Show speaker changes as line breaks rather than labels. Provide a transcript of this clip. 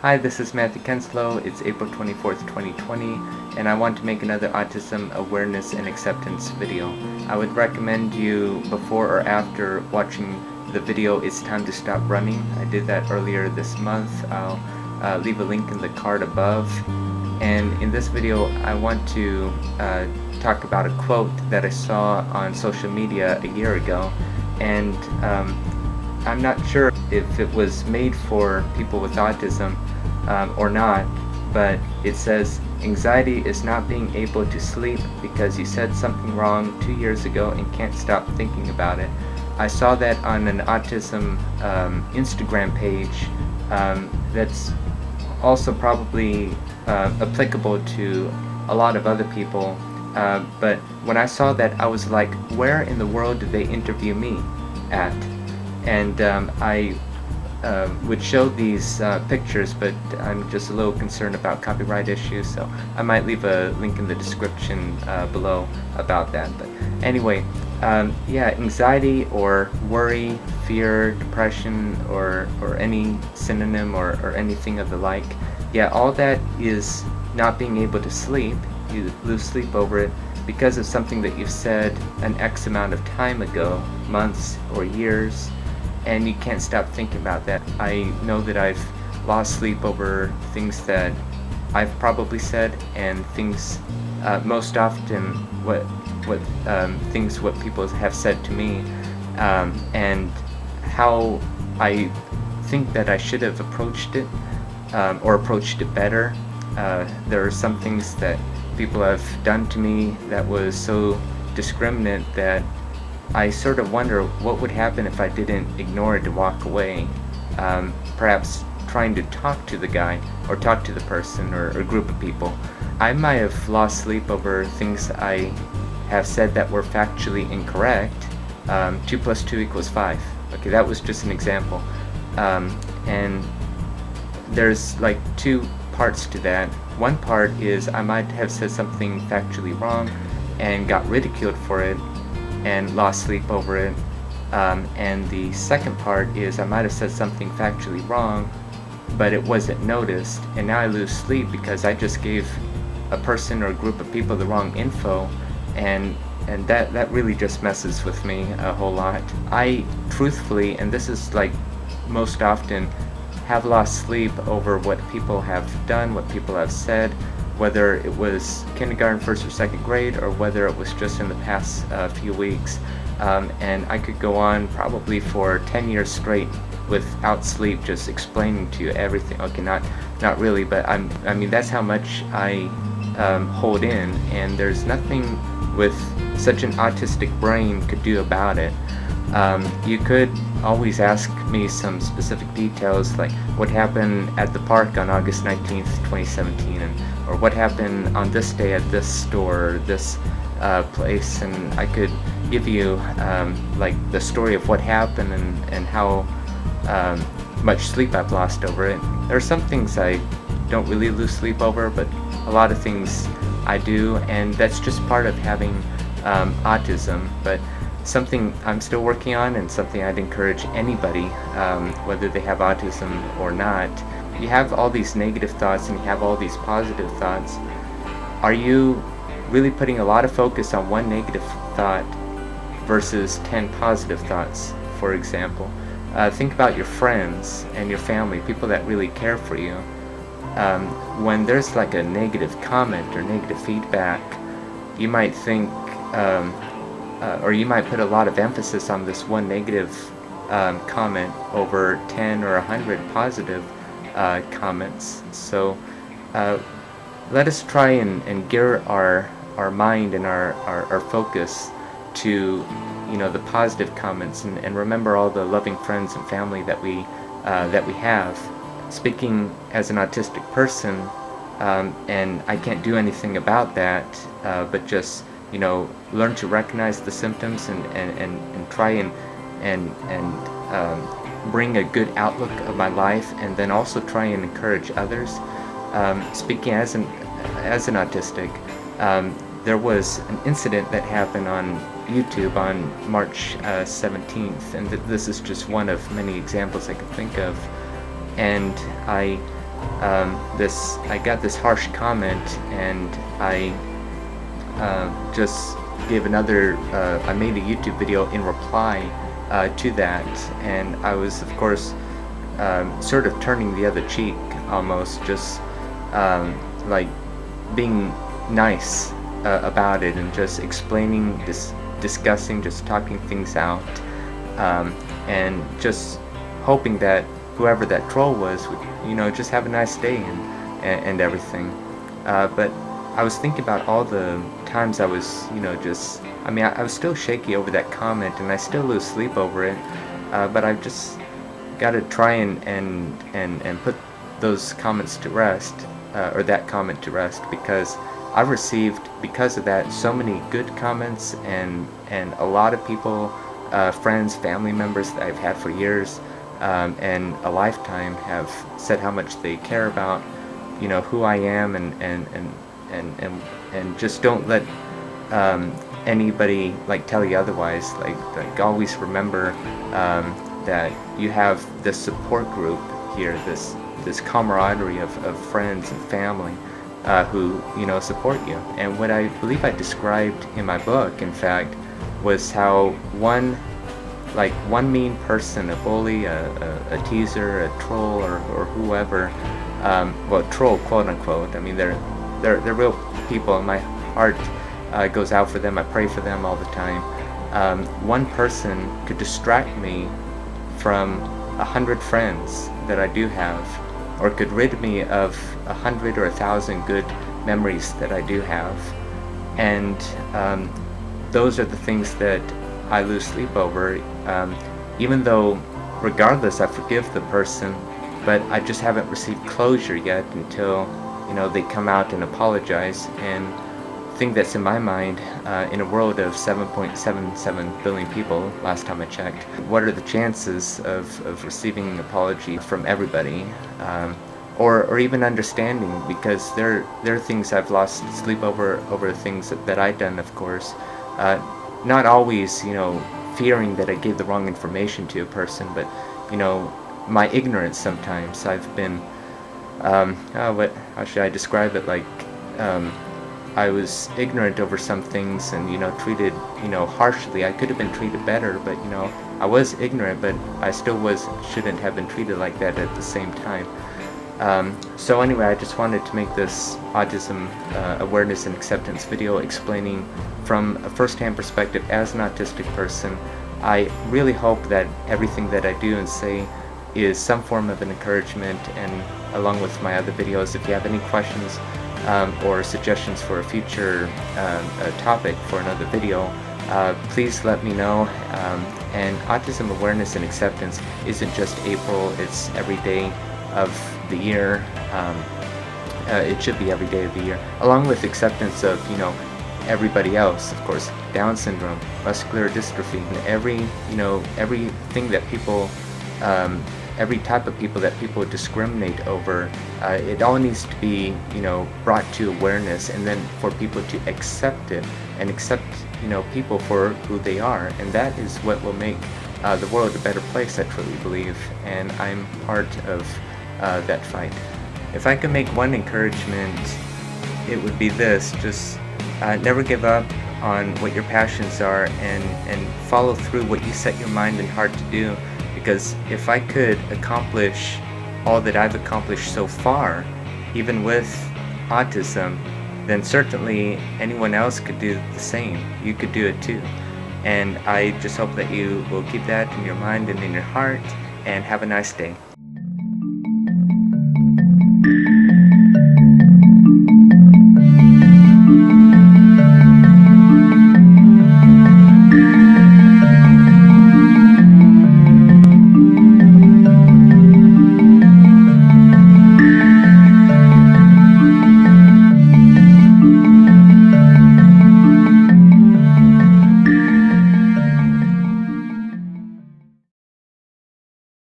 Hi, this is Matthew Kenslow. It's April 24th, 2020, and I want to make another Autism Awareness and Acceptance video. I would recommend you, before or after watching the video, It's Time to Stop Running. I did that earlier this month. I'll leave a link in the card above. And in this video, I want to talk about a quote that I saw on social media a year ago, and I'm not sure if it was made for people with autism or not, but it says, "Anxiety is not being able to sleep because you said something wrong 2 years ago and can't stop thinking about it." I saw that on an autism Instagram page that's also probably applicable to a lot of other people, but when I saw that, I was like, where in the world did they interview me at? And I would show these pictures, but I'm just a little concerned about copyright issues, so I might leave a link in the description below about that. But anyway, yeah, anxiety or worry, fear, depression, or any synonym or anything of the like, yeah, all that is not being able to sleep. You lose sleep over it because of something that you've said an X amount of time ago, months or years, and you can't stop thinking about that. I know that I've lost sleep over things that I've probably said, and things most often what people have said to me, and how I think that I should have approached it or approached it better. There are some things that people have done to me that was so discriminant that I sort of wonder what would happen if I didn't ignore it to walk away. Perhaps trying to talk to the guy or talk to the person or a group of people. I might have lost sleep over things I have said that were factually incorrect. 2 + 2 = 5. Okay, that was just an example. And there's like two parts to that. One part is I might have said something factually wrong and got ridiculed for it and lost sleep over it. And the second part is I might have said something factually wrong, but it wasn't noticed, and now I lose sleep because I just gave a person or a group of people the wrong info, and that really just messes with me a whole lot. I truthfully, and this is like most often, have lost sleep over what people have done, what people have said, whether it was kindergarten, first or second grade, or whether it was just in the past few weeks. And I could go on probably for 10 years straight without sleep, just explaining to you everything. Okay, not really, but I mean that's how much I hold in, and there's nothing with such an autistic brain could do about it. You could always ask me some specific details, like what happened at the park on August 19th, 2017, or what happened on this day at this store, this place, and I could give you like the story of what happened and how much sleep I've lost over it. There are some things I don't really lose sleep over, but a lot of things I do, and that's just part of having autism. But something I'm still working on, and something I'd encourage anybody, whether they have autism or not. You have all these negative thoughts and you have all these positive thoughts. Are you really putting a lot of focus on one negative thought versus 10 positive thoughts, for example? Think about your friends and your family, people that really care for you. When there's like a negative comment or negative feedback, you might think, or you might put a lot of emphasis on this one negative comment over 10 or 100 positive comments. So let us try and gear our mind and our focus to the positive comments, and remember all the loving friends and family that we have. Speaking as an autistic person, and I can't do anything about that, but just learn to recognize the symptoms and try and bring a good outlook of my life, and then also try and encourage others. Speaking as an autistic, there was an incident that happened on YouTube on March 17th, and this is just one of many examples I can think of. And I I got this harsh comment, and I just gave another, I made a YouTube video in reply to that, and I was, of course, sort of turning the other cheek, almost, just like being nice about it, and just explaining, discussing, just talking things out, and just hoping that whoever that troll was would, just have a nice day and everything. But I was thinking about all the times I was, I was still shaky over that comment, and I still lose sleep over it. But I've just got to try and put those comments to rest, or that comment to rest, because I've received, because of that, so many good comments, and a lot of people, friends, family members that I've had for years, and a lifetime, have said how much they care about, who I am, and just don't let anybody tell you otherwise. Like always remember that you have this support group here, this camaraderie of friends and family who support you. And what I believe I described in my book, in fact, was how one mean person, a bully, a teaser, a troll, or whoever, well, troll, quote unquote. I mean, they're real people, and my heart goes out for them. I pray for them all the time. One person could distract me from 100 friends that I do have, or could rid me of 100 or 1,000 good memories that I do have. And those are the things that I lose sleep over, even though regardless I forgive the person, but I just haven't received closure yet until they come out and apologize. And the thing that's in my mind, in a world of 7.77 billion people, last time I checked, what are the chances of receiving an apology from everybody, or even understanding? Because there are things I've lost sleep over things that I've done, of course, not always fearing that I gave the wrong information to a person, but my ignorance sometimes. I've been how should I describe it? I was ignorant over some things, and treated harshly. I could have been treated better, but I was ignorant, but I still shouldn't have been treated like that at the same time. So anyway, I just wanted to make this autism awareness and acceptance video, explaining from a first-hand perspective as an autistic person. I really hope that everything that I do and say is some form of an encouragement, and along with my other videos, if you have any questions or suggestions for a future topic for another video, please let me know. And autism awareness and acceptance isn't just April, it's every day of the year. It should be every day of the year, along with acceptance of everybody else, of course. Down syndrome, muscular dystrophy, and everything that people, every type of people that people discriminate over, it all needs to be brought to awareness, and then for people to accept it, and accept people for who they are. And that is what will make the world a better place, I truly believe, and I'm part of that fight. If I could make one encouragement, it would be this: just never give up on what your passions are, and follow through what you set your mind and heart to do. Because if I could accomplish all that I've accomplished so far, even with autism, then certainly anyone else could do the same. You could do it too. And I just hope that you will keep that in your mind and in your heart, and have a nice day.